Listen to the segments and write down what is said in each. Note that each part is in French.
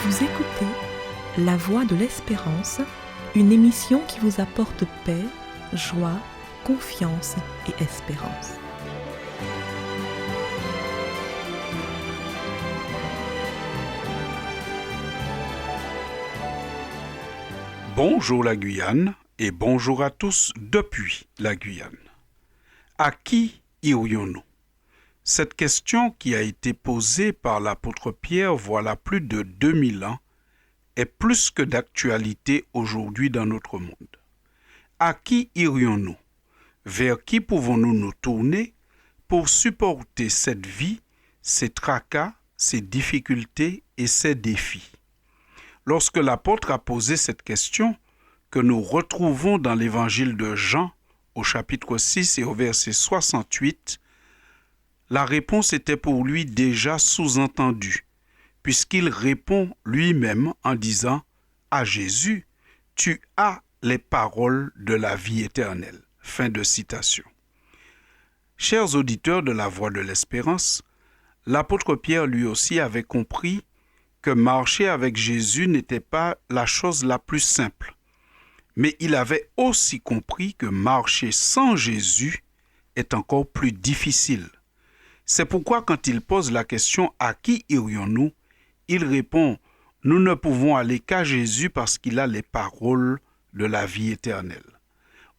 Vous écoutez La Voix de l'Espérance, une émission qui vous apporte paix, joie, confiance et espérance. Bonjour la Guyane et bonjour à tous depuis la Guyane. À qui irions-nous? Cette question qui a été posée par l'apôtre Pierre voilà plus de 2000 ans est plus que d'actualité aujourd'hui dans notre monde. À qui irions-nous? Vers qui pouvons-nous nous tourner pour supporter cette vie, ses tracas, ses difficultés et ses défis? Lorsque l'apôtre a posé cette question, que nous retrouvons dans l'évangile de Jean, au chapitre 6 et au verset 68, la réponse était pour lui déjà sous-entendue, puisqu'il répond lui-même en disant à Jésus, « Tu as les paroles de la vie éternelle. » Fin de citation. Chers auditeurs de la Voix de l'Espérance, l'apôtre Pierre lui aussi avait compris que marcher avec Jésus n'était pas la chose la plus simple, mais il avait aussi compris que marcher sans Jésus est encore plus difficile. C'est pourquoi quand il pose la question « À qui irions-nous ?», il répond « Nous ne pouvons aller qu'à Jésus parce qu'il a les paroles de la vie éternelle. »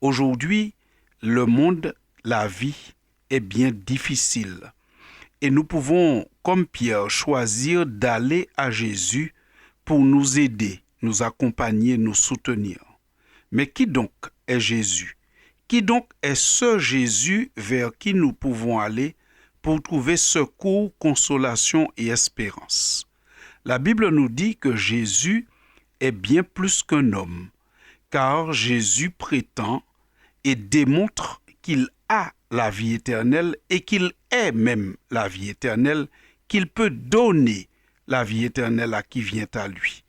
Aujourd'hui, le monde, la vie, est bien difficile. Et nous pouvons, comme Pierre, choisir d'aller à Jésus pour nous aider, nous accompagner, nous soutenir. Mais qui donc est Jésus? Qui donc est ce Jésus vers qui nous pouvons aller pour trouver secours, consolation et espérance? La Bible nous dit que Jésus est bien plus qu'un homme, car Jésus prétend et démontre qu'il a la vie éternelle et qu'il est même la vie éternelle, qu'il peut donner la vie éternelle à qui vient à lui.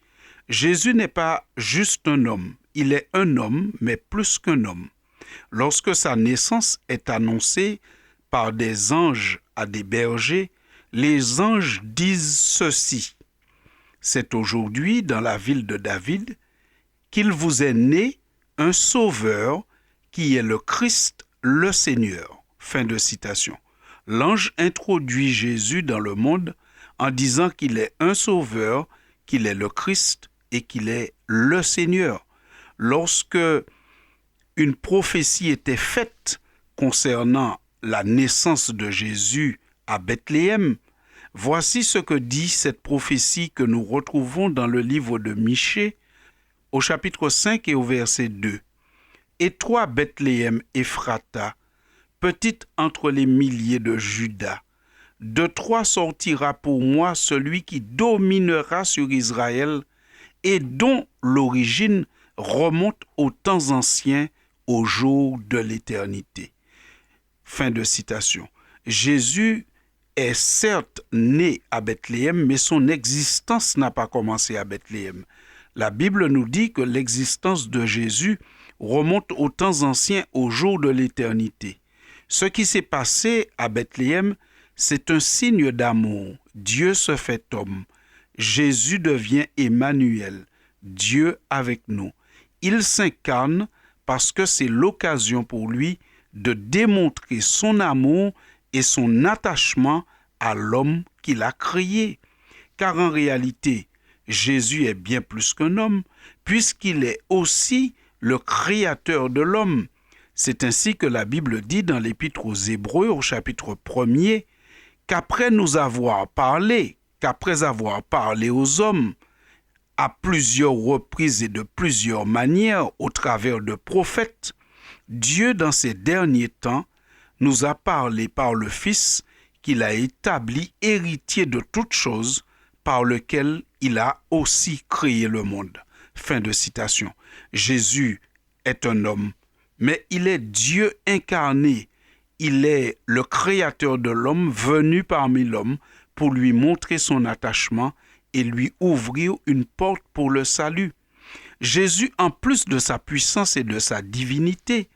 Jésus n'est pas juste un homme, il est un homme, mais plus qu'un homme. Lorsque sa naissance est annoncée par des anges à des bergers, les anges disent ceci. C'est aujourd'hui dans la ville de David qu'il vous est né un sauveur qui est le Christ, le Seigneur. Fin de citation. L'ange introduit Jésus dans le monde en disant qu'il est un sauveur, qu'il est le Christ et qu'il est le Seigneur. Lorsque une prophétie était faite concernant la naissance de Jésus à Bethléem, voici ce que dit cette prophétie que nous retrouvons dans le livre de Michée, au chapitre 5 et au verset 2. « Et toi, Bethléem Ephrata, petite entre les milliers de Juda, de toi sortira pour moi celui qui dominera sur Israël et dont l'origine remonte aux temps anciens, au jour de l'éternité. » Fin de citation. Jésus est certes né à Bethléem, mais son existence n'a pas commencé à Bethléem. La Bible nous dit que l'existence de Jésus remonte aux temps anciens, au jour de l'éternité. Ce qui s'est passé à Bethléem, c'est un signe d'amour. Dieu se fait homme. Jésus devient Emmanuel, Dieu avec nous. Il s'incarne parce que c'est l'occasion pour lui de démontrer son amour et son attachement à l'homme qu'il a créé. Car en réalité, Jésus est bien plus qu'un homme, puisqu'il est aussi le créateur de l'homme. C'est ainsi que la Bible dit dans l'Épître aux Hébreux, au chapitre 1er, qu'après avoir parlé aux hommes, à plusieurs reprises et de plusieurs manières au travers de prophètes, Dieu, dans ces derniers temps, nous a parlé par le Fils qu'il a établi héritier de toutes choses, par lequel il a aussi créé le monde. Fin de citation. Jésus est un homme, mais il est Dieu incarné. Il est le créateur de l'homme venu parmi l'homme pour lui montrer son attachement et lui ouvrir une porte pour le salut. Jésus, en plus de sa puissance et de sa divinité,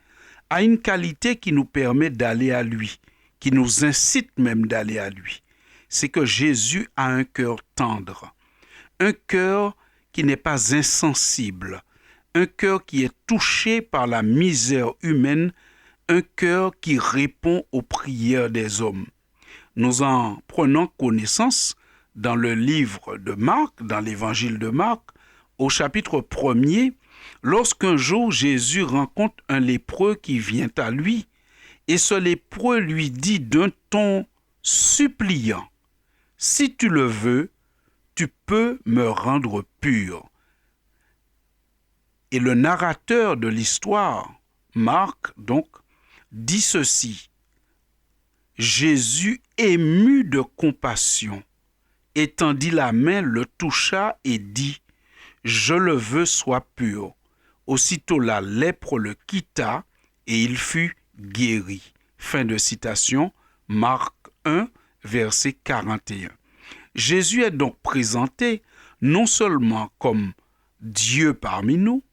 a une qualité qui nous permet d'aller à lui, qui nous incite même d'aller à lui. C'est que Jésus a un cœur tendre. un cœur qui n'est pas insensible, un cœur qui est touché par la misère humaine, un cœur qui répond aux prières des hommes. Nous en prenons connaissance dans le livre de Marc, dans l'évangile de Marc, au chapitre 1er, lorsqu'un jour Jésus rencontre un lépreux qui vient à lui, et ce lépreux lui dit d'un ton suppliant, « Si tu le veux, tu peux me rendre pur. » Et le narrateur de l'histoire, Marc, donc, dit ceci. Jésus, ému de compassion, étendit la main, le toucha et dit, « Je le veux, sois pur. » Aussitôt la lèpre le quitta et il fut guéri. Fin de citation, Marc 1, verset 41. Jésus est donc présenté non seulement comme Dieu parmi nous,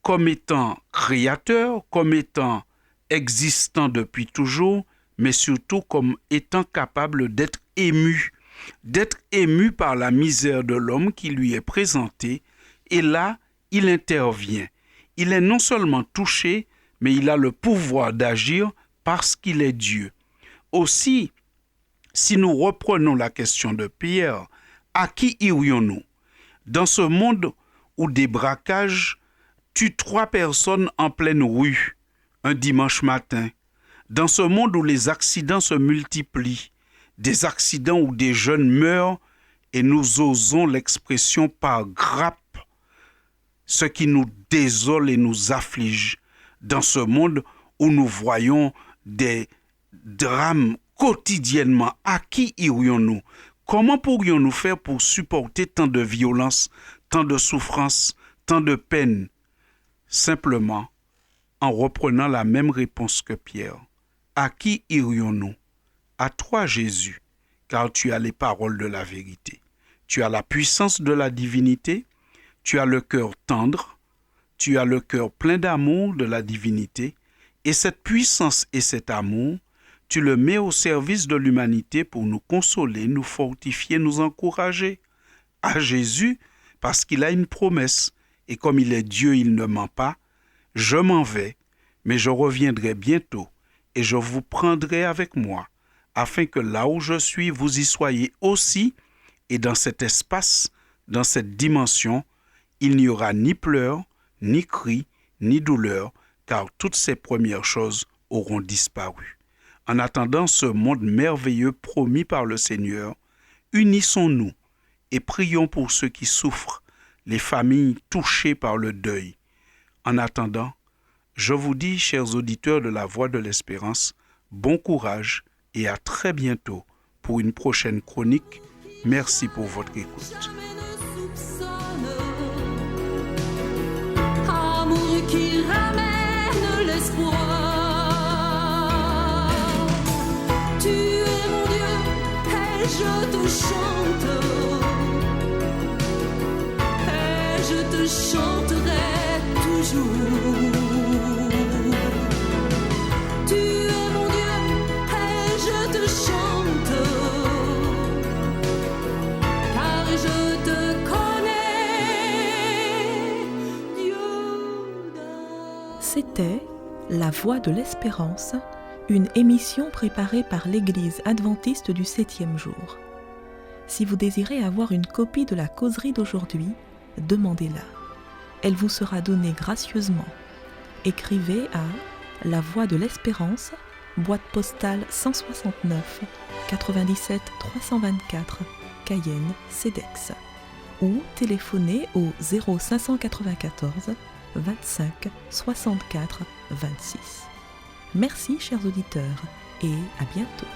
comme étant créateur, comme étant existant depuis toujours, mais surtout comme étant capable d'être ému par la misère de l'homme qui lui est présentée, et là, il intervient. Il est non seulement touché, mais il a le pouvoir d'agir parce qu'il est Dieu. Aussi, si nous reprenons la question de Pierre, à qui irions-nous? Dans ce monde où des braquages tuent 3 personnes en pleine rue, un dimanche matin, dans ce monde où les accidents se multiplient, des accidents où des jeunes meurent et nous osons l'expression par grappe, ce qui nous désole et nous afflige, dans ce monde où nous voyons des drames quotidiennement, à qui irions-nous? Comment pourrions-nous faire pour supporter tant de violence, tant de souffrance, tant de peine? Simplement, en reprenant la même réponse que Pierre. À qui irions-nous? À toi, Jésus, car tu as les paroles de la vérité. Tu as la puissance de la divinité, tu as le cœur tendre, tu as le cœur plein d'amour de la divinité, et cette puissance et cet amour, tu le mets au service de l'humanité pour nous consoler, nous fortifier, nous encourager. À Jésus, parce qu'il a une promesse, et comme il est Dieu, il ne ment pas, je m'en vais, mais je reviendrai bientôt, et je vous prendrai avec moi, afin que là où je suis, vous y soyez aussi, et dans cet espace, dans cette dimension, il n'y aura ni pleurs, ni cris, ni douleur, car toutes ces premières choses auront disparu. En attendant ce monde merveilleux promis par le Seigneur, unissons-nous et prions pour ceux qui souffrent, les familles touchées par le deuil. En attendant, je vous dis, chers auditeurs de la Voix de l'Espérance, bon courage et à très bientôt pour une prochaine chronique. Merci pour votre écoute. Amour qui ramène l'espoir. Tu es mon Dieu et je te chante. Et je te chanterai toujours. Tu es mon Dieu et je te chante. Car je te connais, Dieu. C'était La Voix de l'Espérance, une émission préparée par l'Église adventiste du 7e jour. Si vous désirez avoir une copie de la causerie d'aujourd'hui, demandez-la. Elle vous sera donnée gracieusement. Écrivez à La Voix de l'Espérance, boîte postale 169 97 324, Cayenne, CEDEX, ou téléphonez au 0594 25 64 26. Merci chers auditeurs et à bientôt.